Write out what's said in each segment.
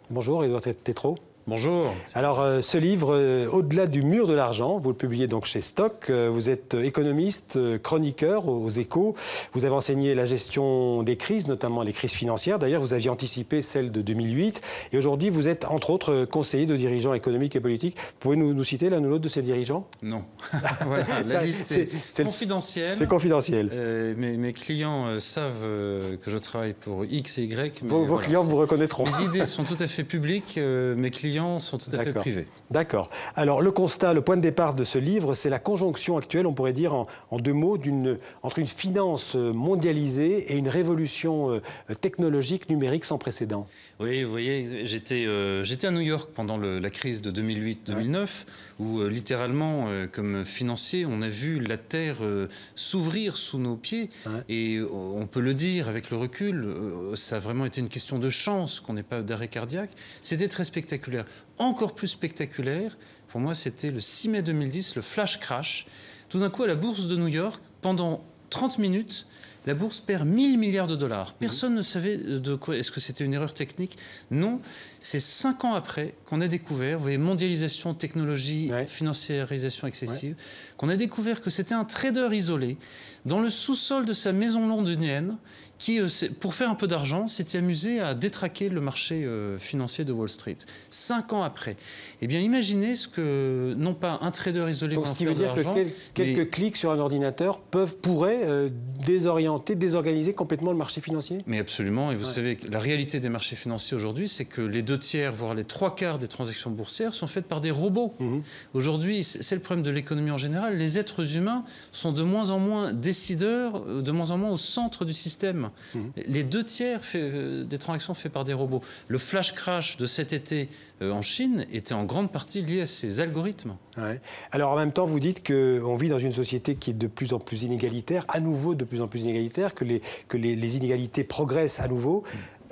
Bonjour, Édouard Tétrault. Bonjour. Alors, ce livre, Au-delà du mur de l'argent, vous le publiez donc chez Stock. Vous êtes économiste, chroniqueur aux Échos. Vous avez enseigné la gestion des crises, notamment les crises financières. D'ailleurs, vous aviez anticipé celle de 2008. Et aujourd'hui, vous êtes, entre autres, conseiller de dirigeants économiques et politiques. Vous pouvez nous citer l'un ou l'autre de ces dirigeants? Non. Voilà, la liste est confidentielle. C'est confidentiel. Mes clients savent que je travaille pour X et Y. Mais vos clients vous reconnaîtront. Mes idées sont tout à fait publiques. Mes clients sont tout à fait privés. D'accord. Alors, le constat, le point de départ de ce livre, c'est la conjonction actuelle, on pourrait dire en deux mots, entre une finance mondialisée et une révolution technologique numérique sans précédent. Oui, vous voyez, j'étais à New York pendant la crise de 2008-2009, où littéralement, comme financier, on a vu la Terre s'ouvrir sous nos pieds. Et on peut le dire avec le recul, ça a vraiment été une question de chance qu'on n'ait pas d'arrêt cardiaque. C'était très spectaculaire. Encore plus spectaculaire, pour moi, c'était le 6 mai 2010, le flash crash. Tout d'un coup, à la bourse de New York, pendant 30 minutes, la bourse perd 1000 milliards de dollars. Personne ne savait de quoi. Est-ce que c'était une erreur technique? Non. C'est 5 ans après qu'on a découvert, vous voyez, mondialisation, technologie, financiarisation excessive, qu'on a découvert que c'était un trader isolé dans le sous-sol de sa maison londonienne qui, pour faire un peu d'argent, s'était amusé à détraquer le marché financier de Wall Street. 5 ans après. Eh bien, imaginez ce que, non pas un trader isolé... Donc, ce qui veut dire que quelques clics sur un ordinateur pourraient désorganiser complètement le marché financier? Mais absolument. Et vous savez, la réalité des marchés financiers aujourd'hui, c'est que les 2/3, voire les 3/4 des transactions boursières sont faites par des robots. Aujourd'hui, c'est le problème de l'économie en général. Les êtres humains sont de moins en moins décideurs, de moins en moins au centre du système. Les 2/3 des transactions faites par des robots. Le flash crash de cet été en Chine était en grande partie lié à ces algorithmes. Alors en même temps, vous dites qu'on vit dans une société qui est de plus en plus inégalitaire, à nouveau de plus en plus inégalitaire, que les inégalités progressent à nouveau.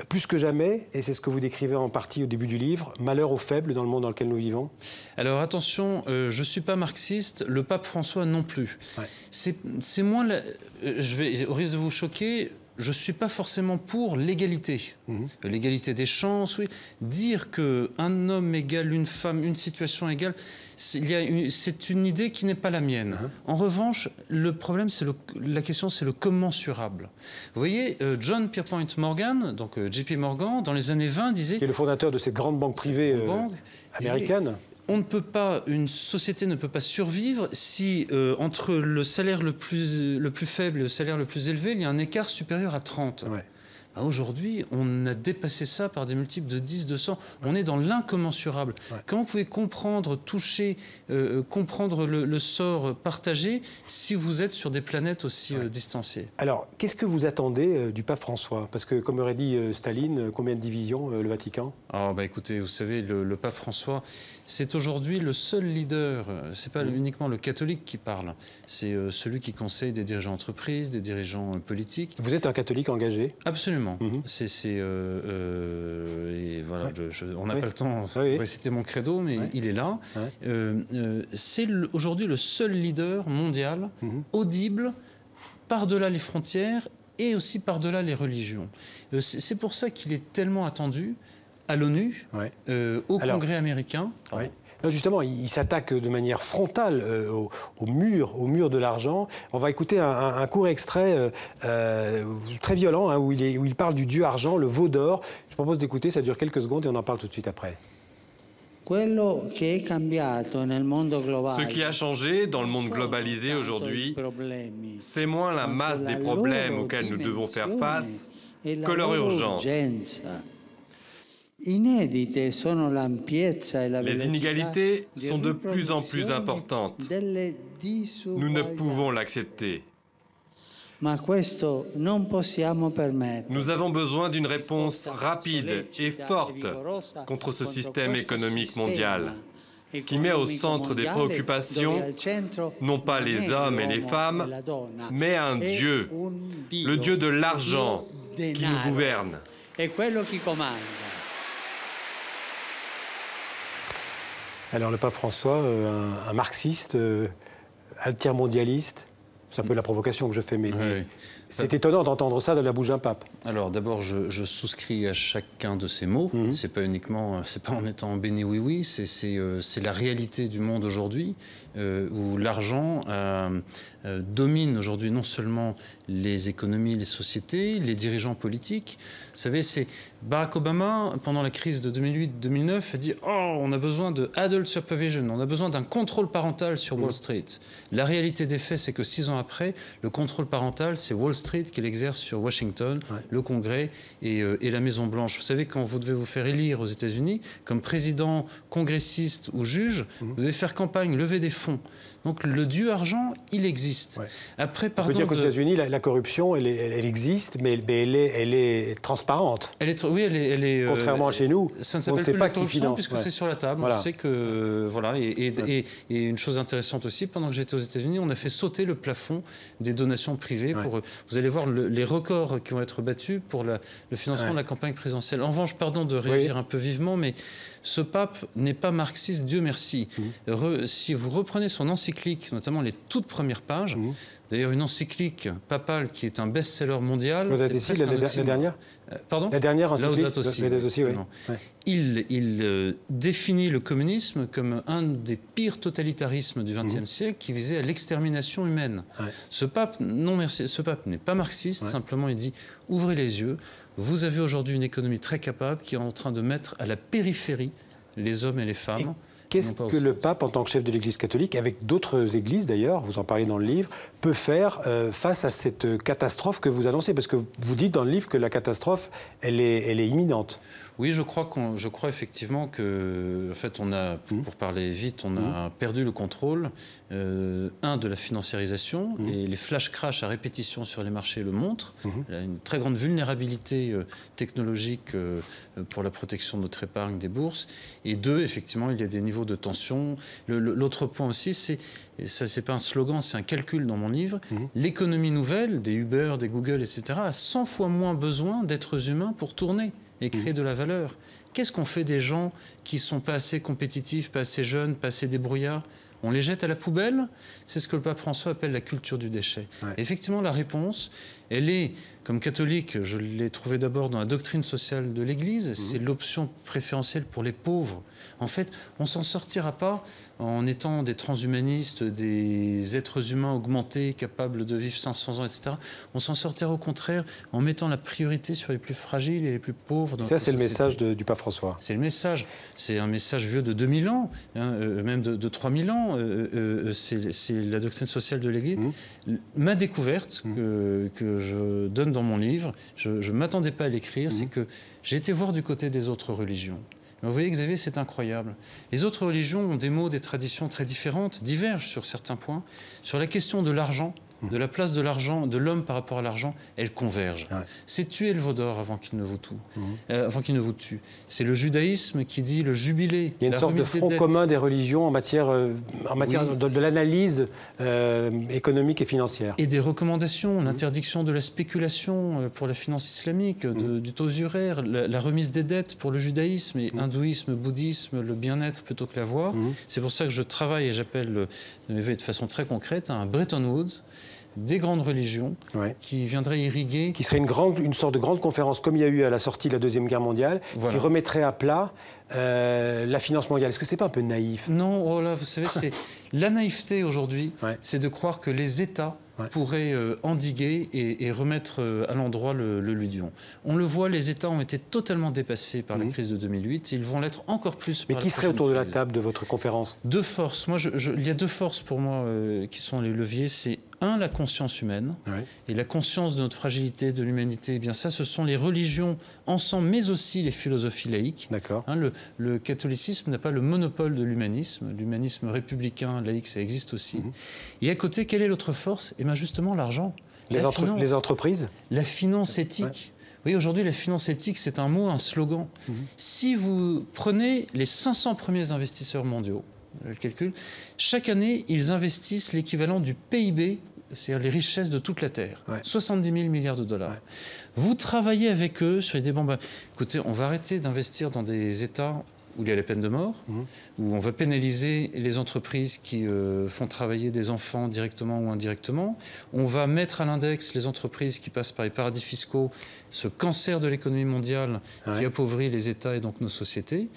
Plus que jamais, et c'est ce que vous décrivez en partie au début du livre, malheur aux faibles dans le monde dans lequel nous vivons. Alors attention, je ne suis pas marxiste, le pape François non plus. C'est moins... au risque de vous choquer, je ne suis pas forcément pour l'égalité. L'égalité des chances, oui. Dire qu'un homme égale une femme, une situation égale, c'est une idée qui n'est pas la mienne. En revanche, le problème, la question, c'est le commensurable. Vous voyez, John Pierpont Morgan, donc JP Morgan, dans les années 20, disait... Qui est le fondateur de cette grande banque privée américaine. Une société ne peut pas survivre si entre le salaire le plus faible et le salaire le plus élevé, il y a un écart supérieur à 30. Aujourd'hui, on a dépassé ça par des multiples de 10, 200. On est dans l'incommensurable. Comment vous pouvez comprendre, toucher, comprendre le sort partagé si vous êtes sur des planètes aussi distanciées? Alors, qu'est-ce que vous attendez du pape François? Parce que, comme aurait dit Staline, combien de divisions le Vatican? Écoutez, vous savez, le pape François, c'est aujourd'hui le seul leader, c'est pas uniquement le catholique qui parle, c'est celui qui conseille des dirigeants d'entreprise, des dirigeants politiques. Vous êtes un catholique engagé? Absolument. Et voilà, on n'a pas le temps pour réciter mon credo, mais il est là. C'est aujourd'hui le seul leader mondial audible par-delà les frontières et aussi par-delà les religions. C'est pour ça qu'il est tellement attendu à l'ONU, au Congrès américain. Non, justement, il s'attaque de manière frontale au mur de l'argent. On va écouter un court extrait très violent où il parle du dieu argent, le veau d'or. Je propose d'écouter, ça dure quelques secondes et on en parle tout de suite après. Ce qui a changé dans le monde globalisé aujourd'hui, c'est moins la masse des problèmes auxquels nous devons faire face que leur urgence. Les inégalités sont de plus en plus importantes. Nous ne pouvons l'accepter. Nous avons besoin d'une réponse rapide et forte contre ce système économique mondial qui met au centre des préoccupations non pas les hommes et les femmes, mais un Dieu, le Dieu de l'argent qui nous gouverne. Alors le pape François, un marxiste, altermondialiste, C'est un peu la provocation que je fais, mais Oui. c'est étonnant d'entendre ça de la bouche d'un pape. Alors d'abord, je souscris à chacun de ces mots. C'est pas uniquement, c'est pas en étant béni oui, c'est la réalité du monde aujourd'hui, où l'argent domine aujourd'hui non seulement les économies, les sociétés, les dirigeants politiques. Vous savez, c'est Barack Obama, pendant la crise de 2008-2009, a dit « Oh, on a besoin de adult supervision, on a besoin d'un contrôle parental sur Wall Street ». La réalité des faits, c'est que 6 ans après, le contrôle parental, c'est Wall Street qui l'exerce sur Washington, le Congrès et la Maison-Blanche. Vous savez, quand vous devez vous faire élire aux États-Unis, comme président, congressiste ou juge, vous devez faire campagne, lever des fonds. Donc le dieu argent, il existe. Après, on peut dire qu'aux États-Unis, la corruption, elle existe, mais elle est transparente. Oui, elle est contrairement à chez nous, ça ne s'appelle pas qui finance, puisque c'est sur la table. Voilà. On sait que voilà. Et une chose intéressante aussi, pendant que j'étais aux États-Unis, on a fait sauter le plafond des donations privées. Pour, vous allez voir les records qui vont être battus pour le financement de la campagne présidentielle. En revanche, pardon de réagir un peu vivement, mais ce pape n'est pas marxiste, Dieu merci. Si vous reprenez son encyclique, notamment les toutes premières pages, d'ailleurs une encyclique papale qui est un best-seller mondial. Laudato Si, la dernière pardon. La dernière encyclique. Laudato Si, oui. Il définit le communisme comme un des pires totalitarismes du XXe siècle qui visait à l'extermination humaine. Ce pape, non merci, ce pape n'est pas marxiste, simplement il dit ouvrez les yeux. Vous avez aujourd'hui une économie très capable qui est en train de mettre à la périphérie les hommes et les femmes. Qu'est-ce que le pape, en tant que chef de l'Église catholique, avec d'autres églises d'ailleurs, vous en parlez dans le livre, peut faire face à cette catastrophe que vous annoncez? Parce que vous dites dans le livre que la catastrophe, elle est imminente. Oui, je crois effectivement que, en fait, on a, pour parler vite, on a perdu le contrôle, de la financiarisation. Les flash crash à répétition sur les marchés le montrent. Il y a une très grande vulnérabilité technologique pour la protection de notre épargne des bourses. Et 2, effectivement, il y a des niveaux de tension. L'autre point aussi, c'est pas un slogan, c'est un calcul dans mon livre. L'économie nouvelle, des Uber, des Google, etc., a 100 fois moins besoin d'êtres humains pour tourner et créer de la valeur. Qu'est-ce qu'on fait des gens qui ne sont pas assez compétitifs, pas assez jeunes, pas assez débrouillards? On les jette à la poubelle? C'est ce que le pape François appelle la culture du déchet. Effectivement, la réponse, elle est, comme catholique, je l'ai trouvée d'abord dans la doctrine sociale de l'Église, c'est l'option préférentielle pour les pauvres. En fait, on ne s'en sortira pas en étant des transhumanistes, des êtres humains augmentés, capables de vivre 500 ans, etc. On s'en sortira au contraire en mettant la priorité sur les plus fragiles et les plus pauvres. Ça, c'est le message du pape François. C'est le message. C'est un message vieux de 2000 ans, même de 3000 ans. C'est la doctrine sociale de l'Église. Ma découverte que je donne dans mon livre, je ne m'attendais pas à l'écrire, c'est que j'ai été voir du côté des autres religions. Mais vous voyez, Xavier, c'est incroyable. Les autres religions ont des mots, des traditions très différentes, divergent sur certains points. Sur la question de l'argent, de la place de l'argent, de l'homme par rapport à l'argent, elles convergent. C'est tuer le veau d'or avant qu'il ne vous tue. C'est le judaïsme qui dit le jubilé. Il y a une sorte de front commun des religions en matière de l'analyse économique et financière. Et des recommandations, l'interdiction de la spéculation pour la finance islamique, du taux usuraire, la remise des dettes pour le judaïsme et hindouisme, bouddhisme, le bien-être plutôt que l'avoir. C'est pour ça que je travaille et j'appelle de façon très concrète un Bretton Woods, des grandes religions qui viendraient irriguer... Qui serait une sorte de grande conférence, comme il y a eu à la sortie de la Deuxième Guerre mondiale, qui remettrait à plat la finance mondiale. Est-ce que c'est pas un peu naïf? Non, vous savez, la naïveté aujourd'hui, c'est de croire que les États pourraient endiguer et remettre à l'endroit le ludion. On le voit, les États ont été totalement dépassés par la crise de 2008. Ils vont l'être encore plus par Mais qui serait autour de la table de votre conférence? Deux forces. Il y a deux forces pour moi qui sont les leviers. C'est la conscience humaine et la conscience de notre fragilité, de l'humanité. Eh bien, ça, ce sont les religions ensemble, mais aussi les philosophies laïques. D'accord. Le catholicisme n'a pas le monopole de l'humanisme. L'humanisme républicain, laïque, ça existe aussi. Et à côté, quelle est l'autre force? Eh bien, justement, l'argent. Les entreprises? La finance éthique. Oui, aujourd'hui, la finance éthique, c'est un mot, un slogan. Si vous prenez les 500 premiers investisseurs mondiaux, le calcul, chaque année, ils investissent l'équivalent du PIB, c'est-à-dire les richesses de toute la Terre. 70 000 milliards de dollars. Vous travaillez avec eux sur des écoutez, on va arrêter d'investir dans des États où il y a la peine de mort, où on va pénaliser les entreprises qui font travailler des enfants directement ou indirectement. On va mettre à l'index les entreprises qui passent par les paradis fiscaux, ce cancer de l'économie mondiale qui appauvrit les États et donc nos sociétés.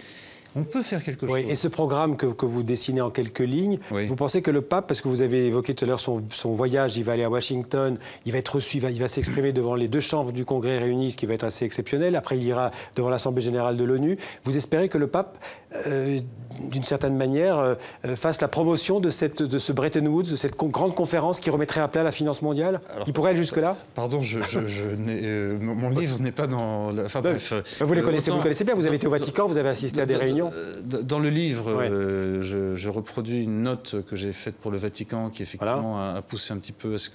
On peut faire quelque chose. Et ce programme que vous dessinez en quelques lignes, vous pensez que le pape, parce que vous avez évoqué tout à l'heure son voyage, il va aller à Washington, il va être reçu, il va s'exprimer devant les 2 chambres du Congrès réunies, ce qui va être assez exceptionnel. Après, il ira devant l'Assemblée générale de l'ONU. Vous espérez que le pape, d'une certaine manière, fasse la promotion de ce Bretton Woods, de cette grande conférence qui remettrait à plat la finance mondiale? Il pourrait aller jusque-là? Pardon, mon livre n'est pas dans... Enfin bref... Vous les connaissez, vous connaissez bien, vous avez été au Vatican, vous avez assisté à des réunions. Dans le livre, je reproduis une note que j'ai faite pour le Vatican qui effectivement a poussé un petit peu à ce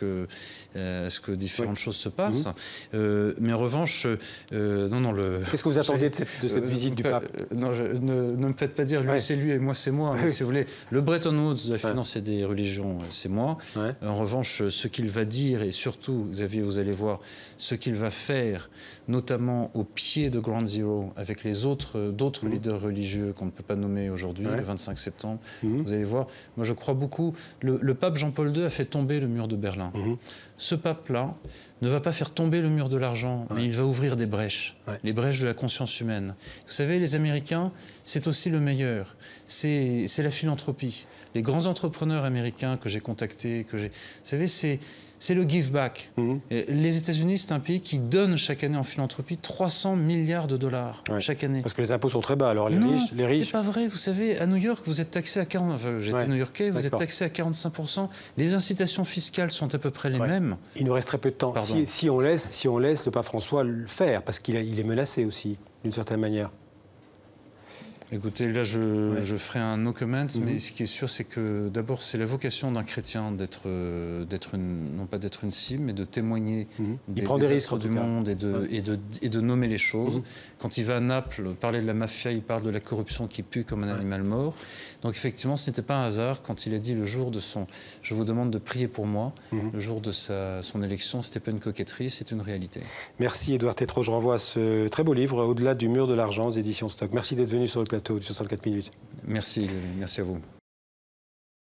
que différentes choses se passent. Mais en revanche, non. Qu'est-ce que vous attendez de cette visite du pape? Non, ne me faites pas dire lui c'est lui et moi c'est moi. Mais, si vous voulez, le Bretton Woods de la finance et des religions, c'est moi. En revanche, ce qu'il va dire et surtout, vous allez voir, ce qu'il va faire, notamment au pied de Ground Zero, avec les d'autres leaders religieux qu'on ne peut pas nommer aujourd'hui, le 25 septembre. Vous allez voir, moi je crois beaucoup, le pape Jean-Paul II a fait tomber le mur de Berlin. Ce pape-là ne va pas faire tomber le mur de l'argent, mais il va ouvrir des brèches, les brèches de la conscience humaine. Vous savez, les Américains, c'est aussi le meilleur. C'est la philanthropie. Les grands entrepreneurs américains que j'ai contactés, vous savez, c'est le give back. Les États-Unis, c'est un pays qui donne chaque année en philanthropie 300 milliards de dollars chaque année. Parce que les impôts sont très bas, alors les riches... c'est pas vrai. Vous savez, à New York, vous êtes taxé à 40%. Enfin, j'étais new-yorkais, vous êtes taxé à 45%. Les incitations fiscales sont à peu près les mêmes. Il nous reste très peu de temps. Si on laisse le pape François le faire, parce qu'il est menacé aussi, d'une certaine manière. Écoutez, là, je ferai un no comment, mais ce qui est sûr, c'est que d'abord, c'est la vocation d'un chrétien non pas d'être une cible, mais de témoigner des risques du monde et de nommer les choses. Quand il va à Naples, parler de la mafia, il parle de la corruption qui pue comme un animal mort. Donc effectivement, ce n'était pas un hasard quand il a dit le jour de son « je vous demande de prier pour moi », le jour de son élection, c'était pas une coquetterie, c'est une réalité. Merci Édouard Tétrault, je renvoie à ce très beau livre, Au-delà du mur de l'argent, aux éditions Stock. Merci d'être venu sur le plateau de 64 minutes. Merci à vous.